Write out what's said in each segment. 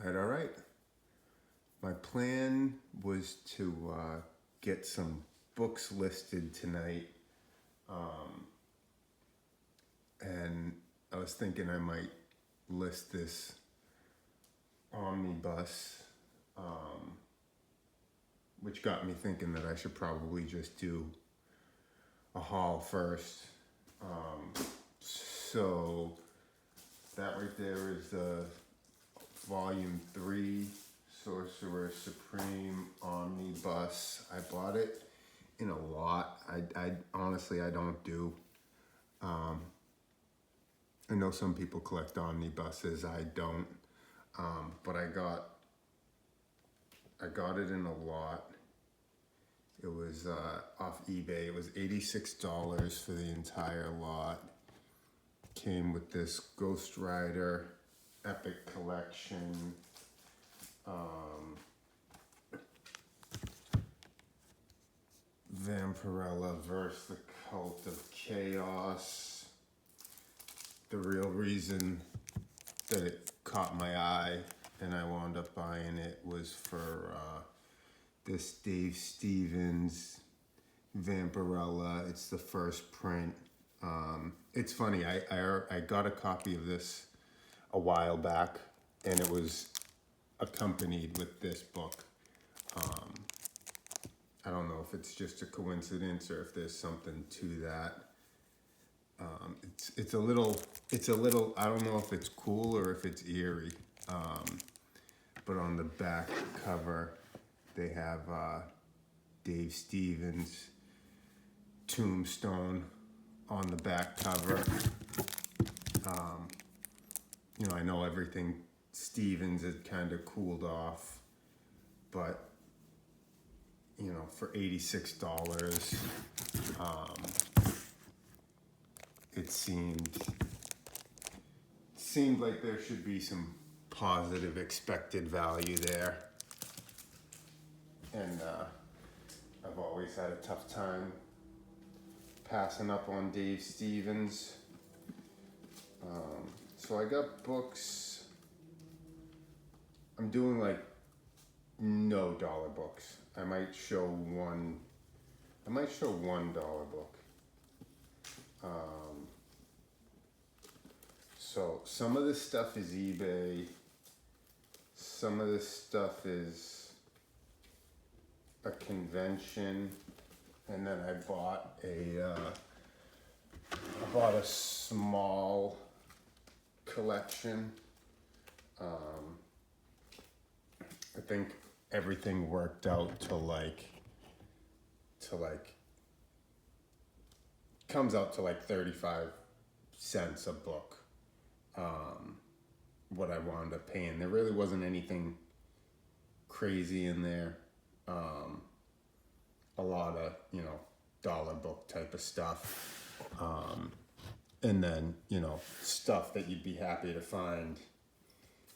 ahead. All right. My plan was to get some books listed tonight. And I was thinking I might list this omnibus, which got me thinking that I should probably just do a haul first. So that right there is the Volume 3 Sorcerer Supreme Omnibus. I bought it in a lot. I honestly, I don't do. I know some people collect omnibuses. I don't. But I got it in a lot. It was off eBay. It was $86 for the entire lot. Came with this Ghost Rider Epic Collection. Vampirella versus the Cult of Chaos. The real reason that it caught my eye and I wound up buying it was for this Dave Stevens Vampirella. It's the first print. It's funny, I got a copy of this a while back and it was accompanied with this book. I don't know if it's just a coincidence or if there's something to that. It's a little, I don't know if it's cool or if it's eerie. But on the back cover, they have Dave Stevens' tombstone on the back cover. I know everything Stevens had kind of cooled off, but for $86, it seemed like there should be some positive expected value there. And I've always had a tough time passing up on Dave Stevens. So I got books. I'm doing like no dollar books. I might show one $1 book. So some of this stuff is eBay. Some of this stuff is a convention, and then I bought a small collection. I think everything worked out to comes out to like 35 cents a book. What I wound up paying. There really wasn't anything crazy in there. A lot of, dollar book type of stuff. And then, stuff that you'd be happy to find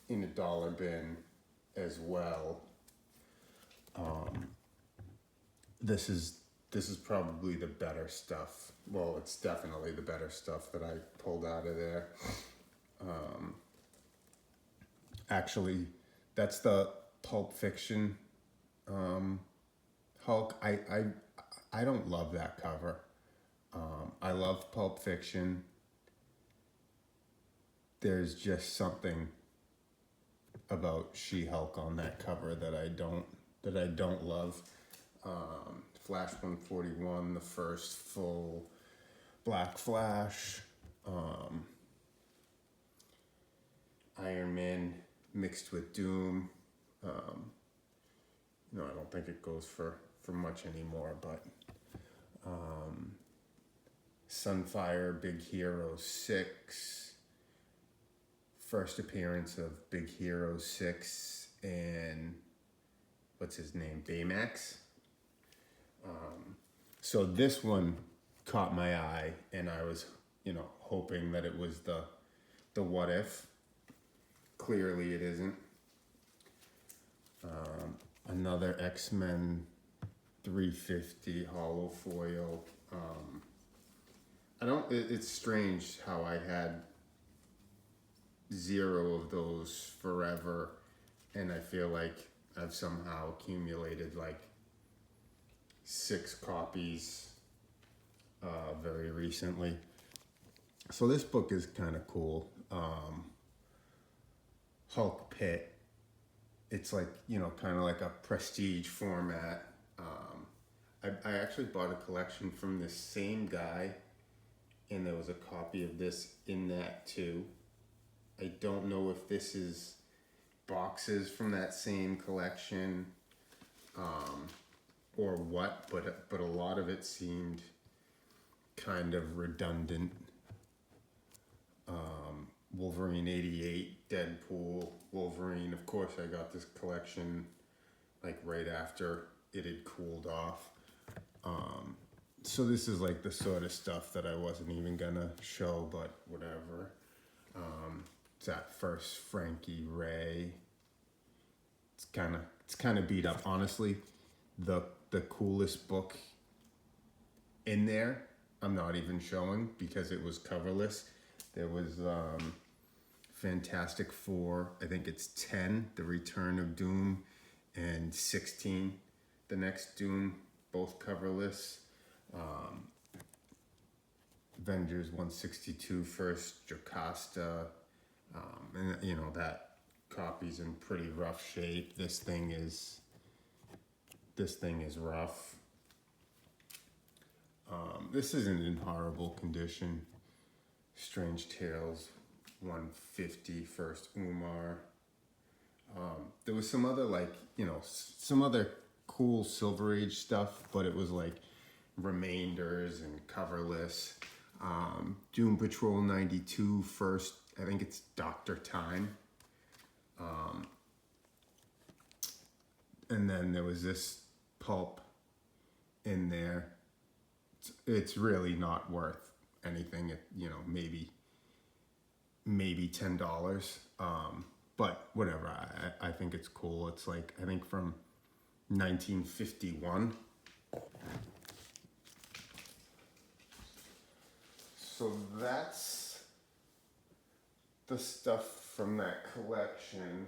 in a dollar bin as well. This is probably the better stuff. Well, it's definitely the better stuff that I pulled out of there. Actually, that's the Pulp Fiction Hulk. I don't love that cover. I love Pulp Fiction. There's just something about She-Hulk on that cover that I don't love. Flash 141, the first full Black Flash. Iron Man mixed with Doom. I don't think it goes for much anymore, but Sunfire, Big Hero 6. First appearance of Big Hero 6 and what's his name? Baymax. So this one caught my eye, and I was, hoping that it was the What If. Clearly it isn't. Another X-Men 350 hollow foil. It's strange how I had 0 of those forever, and I feel like I've somehow accumulated like 6 copies very recently. So this book is kind of cool. Hulk Pit. It's like, you know, kind of like a prestige format. I actually bought a collection from this same guy, and there was a copy of this in that too. I don't know if this is boxes from that same collection or what, but a lot of it seemed kind of redundant. Wolverine 88, Deadpool, Wolverine. Of course, I got this collection like right after it had cooled off. So this is like the sort of stuff that I wasn't even gonna show, but whatever. It's that first Frankie Ray. It's kind of beat up. Honestly, the coolest book in there, I'm not even showing because it was coverless. There was Fantastic Four, I think it's 10, The Return of Doom, and 16, The Next Doom, both coverless. Avengers 162 first, Jocasta, and you know, that copy's in pretty rough shape. This thing is rough. This isn't in horrible condition. Strange Tales 150 first Umar. There was some other, like, you know, some other cool Silver Age stuff, but it was like remainders and coverless. Doom Patrol 92 first, I think it's Dr. Time. And then there was this pulp in there. It's really not worth anything. You know, maybe $10. But whatever, I think it's cool. It's like, I think from 1951. So that's the stuff from that collection.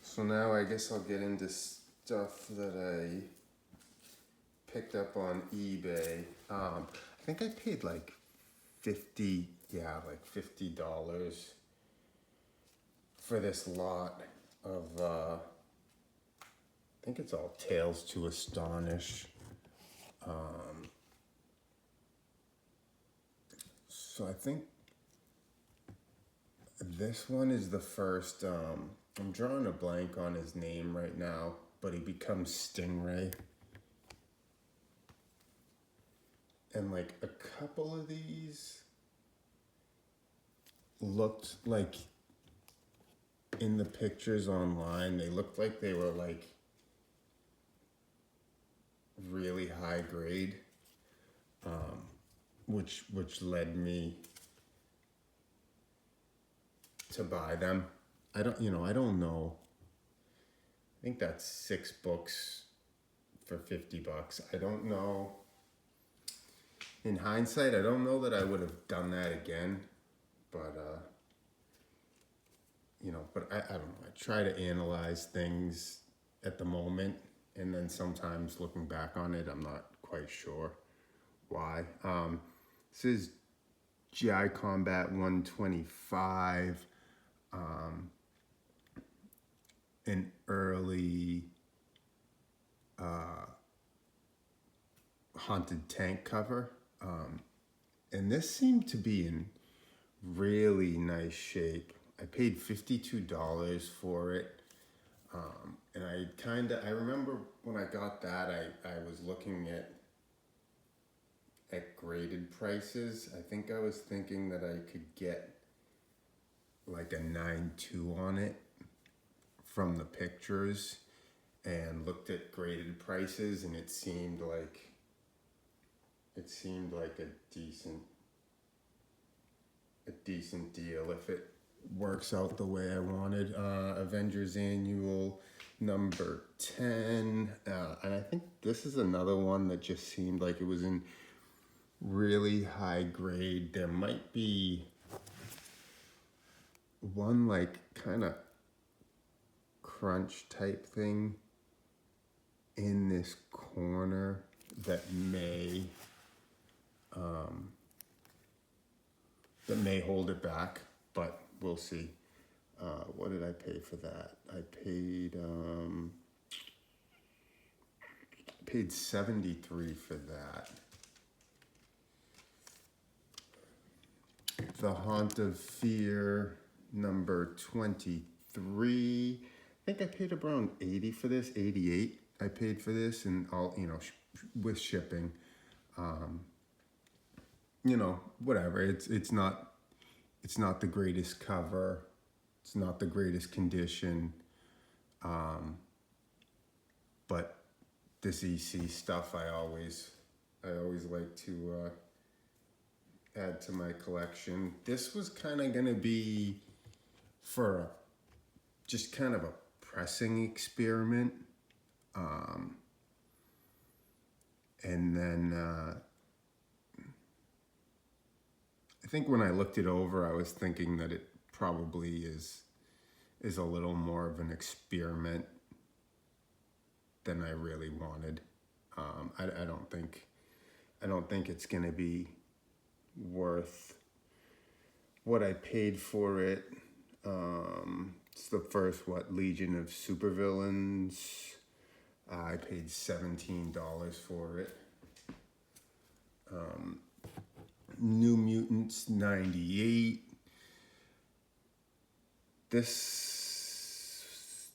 So now I guess I'll get into stuff that I picked up on eBay. I think I paid like $50 for this lot of, I think it's all Tales to Astonish. So I think this one is the first, I'm drawing a blank on his name right now, but he becomes Stingray. And like a couple of these looked like, in the pictures online, they looked like they were like really high grade, which led me to buy them. I don't know. I think that's 6 books for $50. I don't know. In hindsight, I don't know that I would have done that again, but but I don't know. I try to analyze things at the moment, and then sometimes looking back on it, I'm not quite sure why. This is GI Combat 125, an early Haunted Tank cover. And this seemed to be in really nice shape. I paid $52 for it. And I remember when I got that, I was looking at graded prices. I think I was thinking that I could get like a 9.2 on it from the pictures, and looked at graded prices, and it seemed like a decent deal if it works out the way I wanted. Avengers Annual number 10, and I think this is another one that just seemed like it was in really high grade. There might be one like kind of crunch type thing in this corner that may hold it back, but we'll see. What did I pay for that? I paid $73 for that. The Haunt of Fear number 23. I think I paid around 80 for this, 88. I paid for this, and all, with shipping. Whatever. It's not the greatest cover. It's not the greatest condition. But this EC stuff I always like to add to my collection. This was kind of gonna be for just kind of a pressing experiment. And then I think when I looked it over, I was thinking that it probably is a little more of an experiment than I really wanted. I don't think it's gonna be worth what I paid for it. It's the first Legion of Supervillains. I paid $17 for it. New Mutants 98. This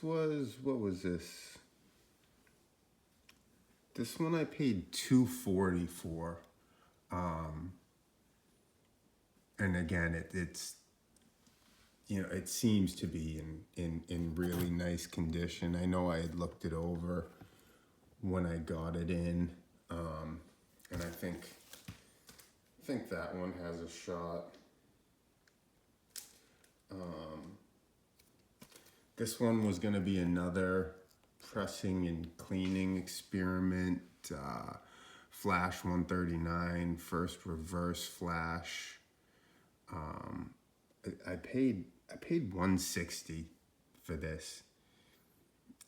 was, what was this? This one I paid $240 for. And again, it's it seems to be in really nice condition. I know I had looked it over when I got it in, and I think that one has a shot. This one was going to be another pressing and cleaning experiment. Flash 139, first reverse Flash. I paid $160 for this.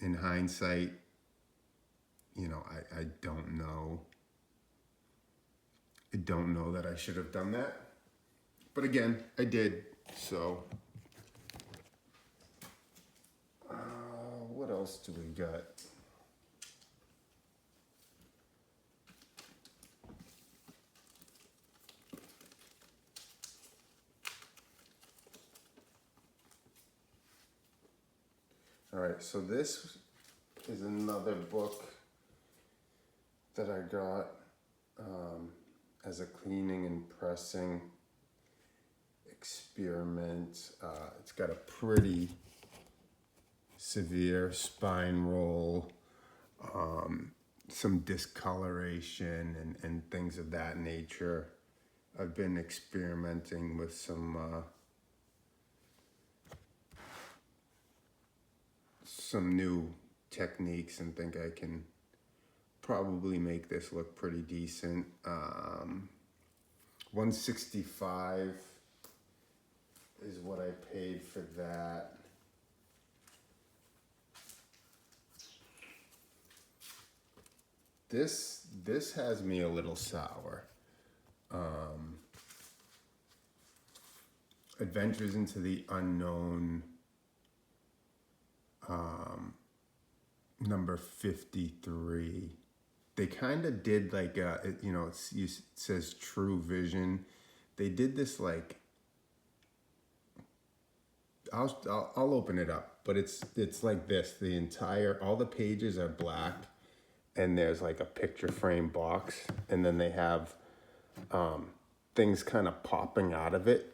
In hindsight, I don't know. I don't know that I should have done that. But again, I did. So, what else do we got? All right, so this is another book that I got as a cleaning and pressing experiment. It's got a pretty severe spine roll, some discoloration and things of that nature. I've been experimenting with some new techniques and think I can probably make this look pretty decent. $165 is what I paid for that. This has me a little sour. Adventures into the Unknown, number 53. They kind of did like it says True Vision. They did this like, I'll open it up, but it's like this. All the pages are black, and there's like a picture frame box, and then they have things kind of popping out of it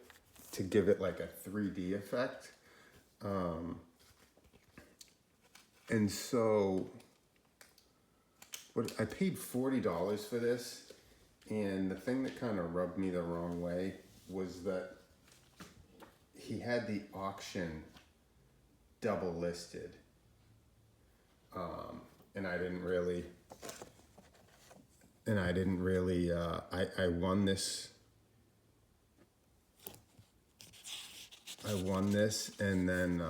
to give it like a 3D effect. And so I paid $40 for this, and the thing that kind of rubbed me the wrong way was that he had the auction double listed. And I didn't really, I won this I won this, and then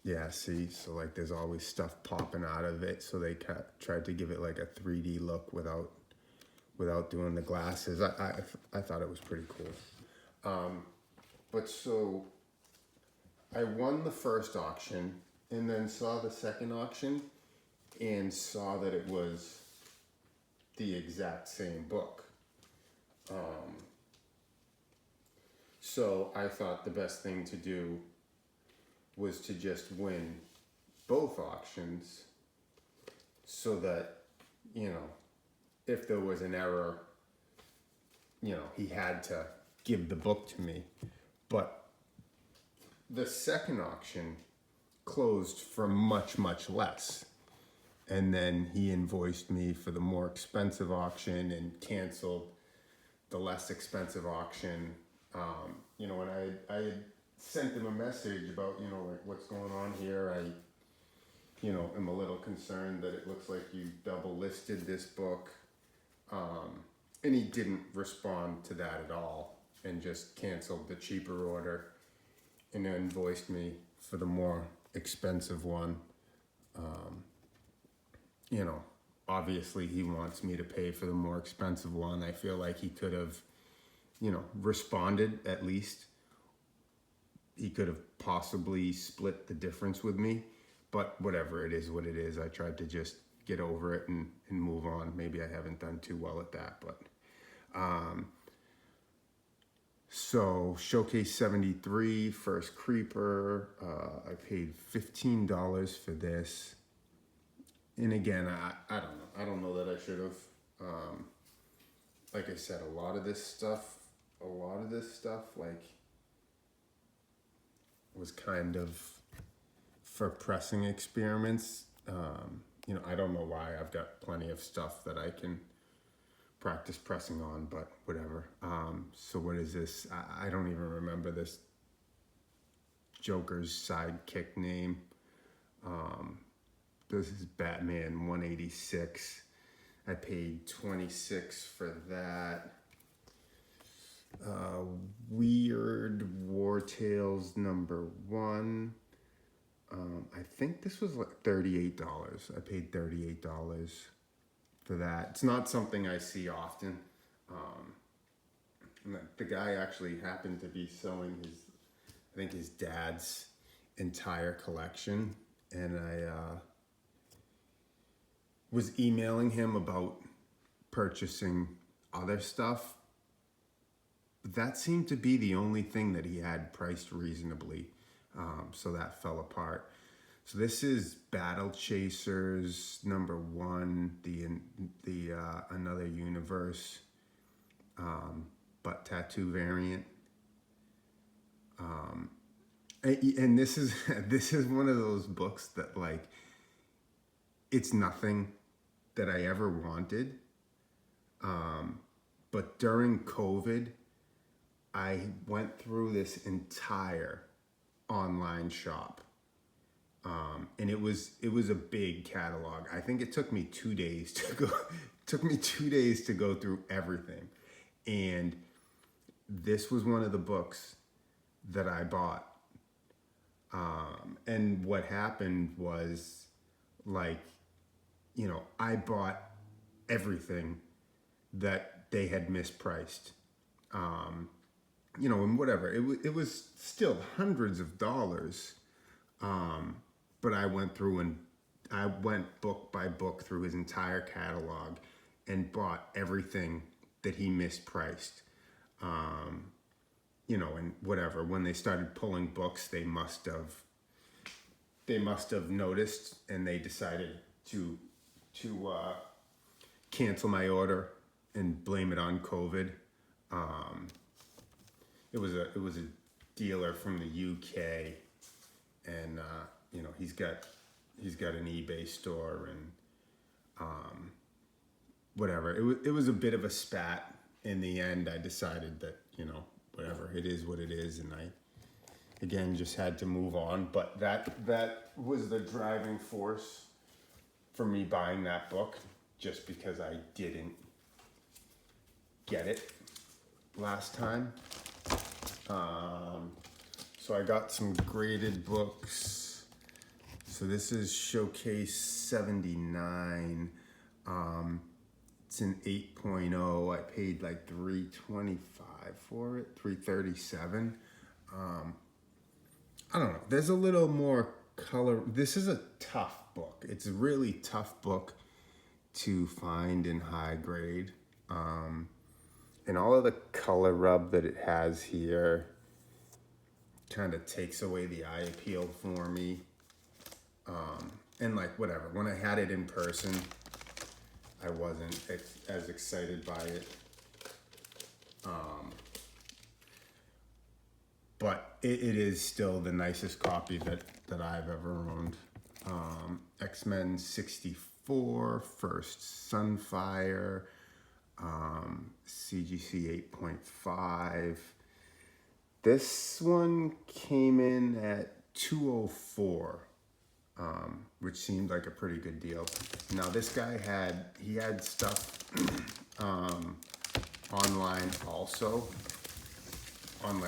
yeah, see, so like there's always stuff popping out of it, so they tried to give it like a 3D look without doing the glasses. I thought it was pretty cool. But so I won the first auction, and then saw the second auction and saw that it was the exact same book. So I thought the best thing to do was to just win both auctions, so that, you know, if there was an error, you know, he had to give the book to me. But the second auction closed for much, much less. And then he invoiced me for the more expensive auction and canceled the less expensive auction. You know, and I had sent him a message about, you know, like, what's going on here. I, you know, am a little concerned that it looks like you double listed this book. And he didn't respond to that at all, and just canceled the cheaper order and invoiced me for the more expensive one. You know, obviously he wants me to pay for the more expensive one. I feel like he could have, you know, responded at least. He could have possibly split the difference with me, but whatever, it is what it is. I tried to just get over it and move on. Maybe I haven't done too well at that, but so Showcase 73, First Creeper, I paid $15 for this. And again, I don't know. I don't know that I should have. Like I said, a lot of this stuff, like, was kind of for pressing experiments. You know, I don't know why. I've got plenty of stuff that I can practice pressing on, but whatever. So what is this? I don't even remember this Joker's sidekick name. This is Batman 186. I paid $26 for that. Weird War Tales #1. I think this was like $38. I paid $38 for that. It's not something I see often. The guy actually happened to be selling his dad's entire collection, and I was emailing him about purchasing other stuff. That seemed to be the only thing that he had priced reasonably, so that fell apart. So this is Battle Chasers #1, the Another Universe, but tattoo variant. And this is this is one of those books that, like, it's nothing that I ever wanted, but during COVID, I went through this entire online shop, and it was a big catalog. I think it took me 2 days to go. Took me 2 days to go through everything, and this was one of the books that I bought. And what happened was, like, you know, I bought everything that they had mispriced. You know, and whatever, it was still hundreds of dollars. But I went through and I went book by book through his entire catalog and bought everything that he mispriced. You know, and whatever, when they started pulling books, they must have noticed, and they decided to cancel my order and blame it on COVID. It was a dealer from the UK, and you know, he's got an eBay store, and whatever. It was a bit of a spat. In the end, I decided that, you know, whatever, it is what it is, and I again just had to move on. But that was the driving force for me buying that book, just because I didn't get it last time. So I got some graded books. So this is Showcase 79. It's an 8.0. I paid like $325 for it, $337. I don't know. There's a little more color. This is a tough book. It's a really tough book to find in high grade. And all of the color rub that it has here kind of takes away the eye appeal for me. And like whatever, when I had it in person, I wasn't as excited by it. But it is still the nicest copy that I've ever owned. X-Men 64, First Sunfire, CGC 8.5. This one came in at $204, which seemed like a pretty good deal. Now this guy had stuff online also on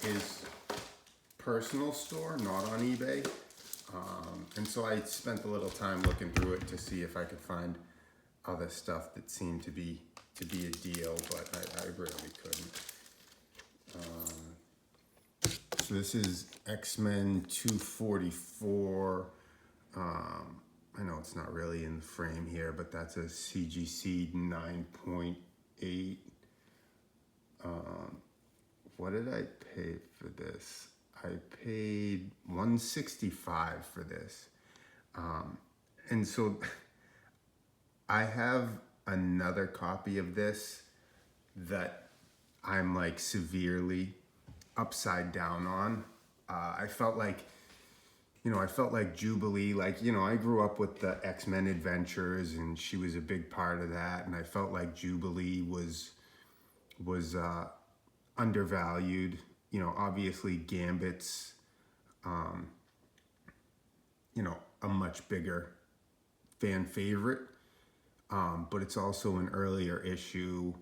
his personal store, not on eBay. And so I spent a little time looking through it to see if I could find other stuff that seemed to be a deal, but I really couldn't. So this is X-Men 244. I know it's not really in the frame here, but that's a CGC 9.8. What did I pay for this? I paid $165 for this. And so I have another copy of this that I'm like severely upside down on. I felt like Jubilee, I grew up with the X-Men adventures and she was a big part of that. And I felt like Jubilee was undervalued. Obviously Gambit's, a much bigger fan favorite. But it's also an earlier issue.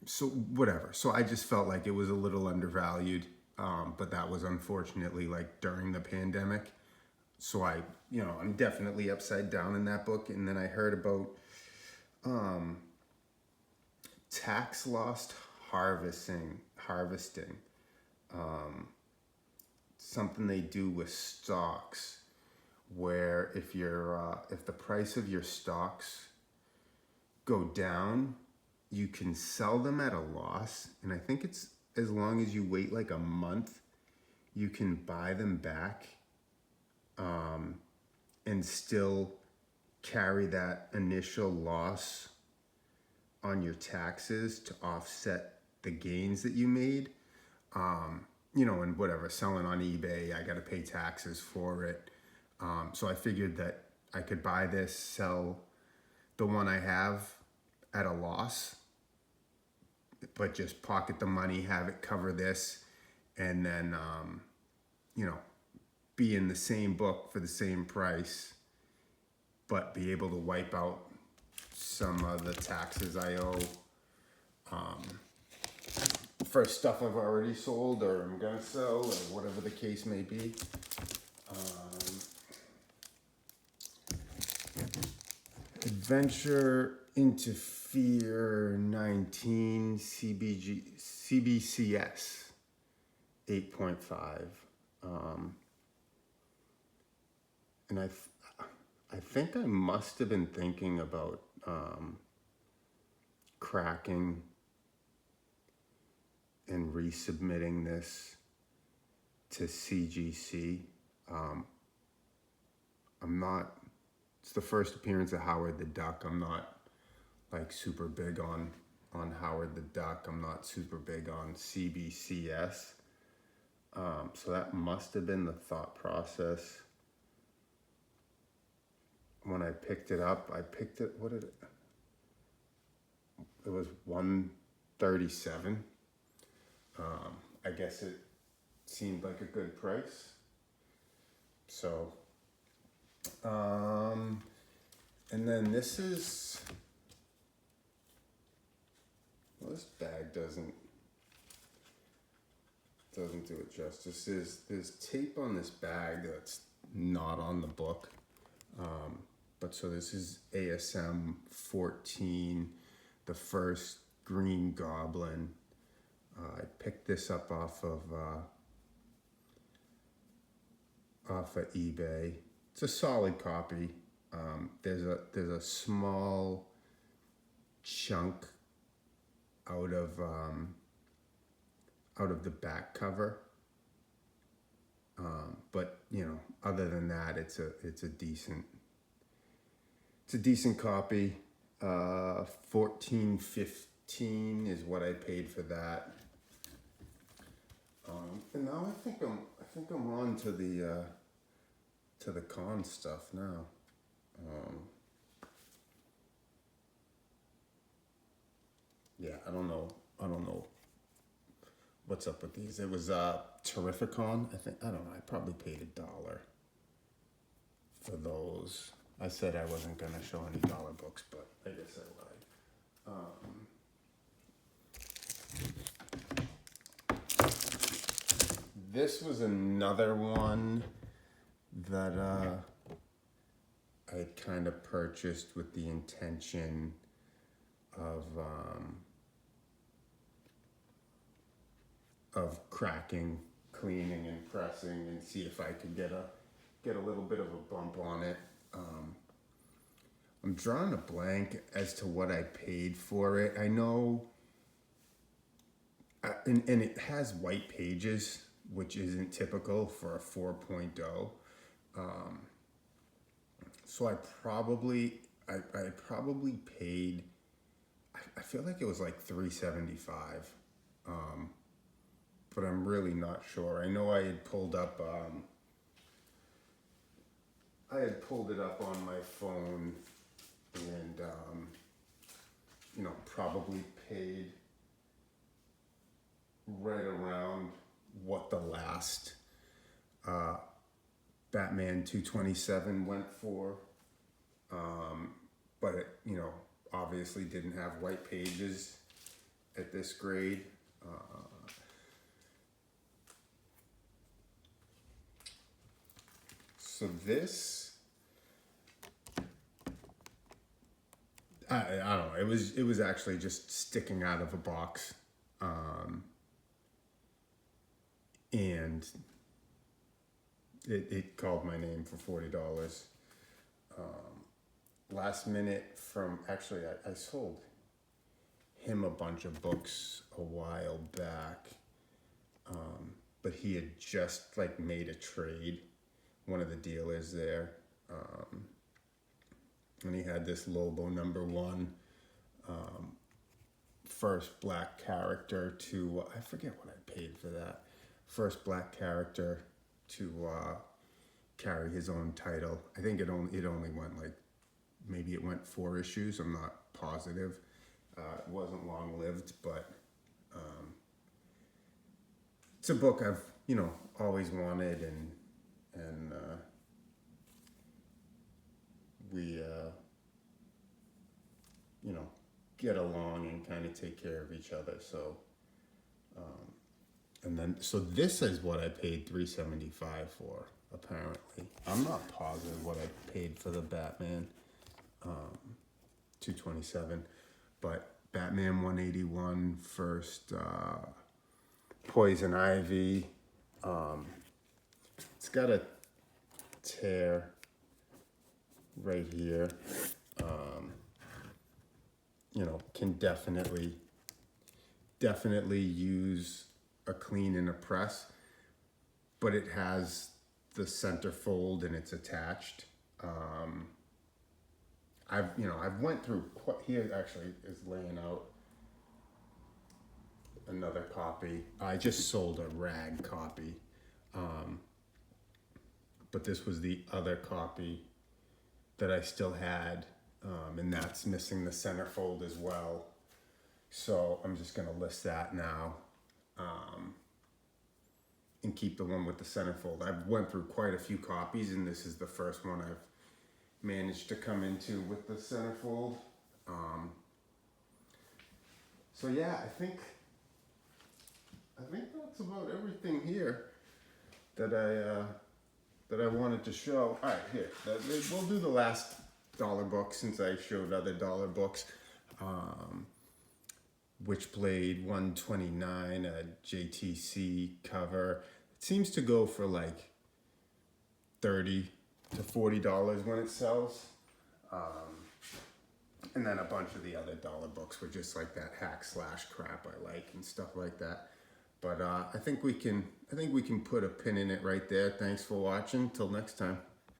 So whatever. So I just felt like it was a little undervalued. But that was unfortunately like during the pandemic. So I'm definitely upside down in that book. And then I heard about tax loss harvesting. Something they do with stocks, where if the price of your stocks go down, you can sell them at a loss. And I think it's as long as you wait like a month, you can buy them back and still carry that initial loss on your taxes to offset the gains that you made. And whatever, selling on eBay, I got to pay taxes for it. So I figured that I could buy this, sell the one I have at a loss, but just pocket the money, have it cover this, and then, be in the same book for the same price, but be able to wipe out some of the taxes I owe for stuff I've already sold or I'm gonna sell or whatever the case may be. Adventure into Fear 19 CBCS 8.5. And I think I must have been thinking about cracking and resubmitting this to CGC. It's the first appearance of Howard the Duck. I'm not like super big on Howard the Duck. I'm not super big on CBCS. So that must have been the thought process. When I picked it up, it was $137. I guess it seemed like a good price. So, and then this bag doesn't do it justice. There's tape on this bag that's not on the book. But so this is ASM 14, the first Green Goblin. I picked this up off of eBay. It's a solid copy. There's a small chunk out of the back cover, but you know, other than that, it's a decent copy. 14.15 is what I paid for that. And now I think I'm on to the con stuff now. Yeah, I don't know what's up with these. It was Terrificon. I don't know. I probably paid $1 for those. I said I wasn't gonna show any dollar books, but I guess I lied. This was another one that I kind of purchased with the intention of cracking, cleaning, and pressing, and see if I could get a little bit of a bump on it. I'm drawing a blank as to what I paid for it. I know, and it has white pages, which isn't typical for a 4.0. So I probably paid, I feel like it was like $3.75, but I'm really not sure. I know I had pulled up, it up on my phone, and you know, probably paid right around what the last Batman 227 went for, but it, you know, obviously didn't have white pages at this grade. So this, I don't know. It was actually just sticking out of a box, and it called my name for $40. Last minute actually I sold him a bunch of books a while back, but he had just like made a trade, one of the dealers there, and he had this Lobo #1, first black character to, I forget what I paid for that, first black character to carry his own title. I think it only went like, maybe it went 4 issues, I'm not positive. It wasn't long lived, but it's a book I've, you know, always wanted, and we you know, get along and kind of take care of each other. So and then so this is what I paid $3.75 for, apparently. I'm not positive what I paid for the Batman 227, but Batman 181 first, Poison Ivy. It's got a tear right here. You know, can definitely use a clean and a press, but it has the centerfold and it's attached. I've went through here actually is laying out another copy. I just sold a rag copy, but this was the other copy that I still had, and that's missing the centerfold as well. So I'm just gonna list that now, and keep the one with the centerfold. I've went through quite a few copies, and this is the first one I've managed to come into with the centerfold. So yeah, I think I think that's about everything here that I wanted to show. All right, here. We'll do the last dollar book since I showed other dollar books. Witchblade 129, a JTC cover. It seems to go for like $30 to $40 when it sells. And then a bunch of the other dollar books were just like that hack slash crap I like and stuff like that. But I think we can put a pin in it right there. Thanks for watching. Till next time.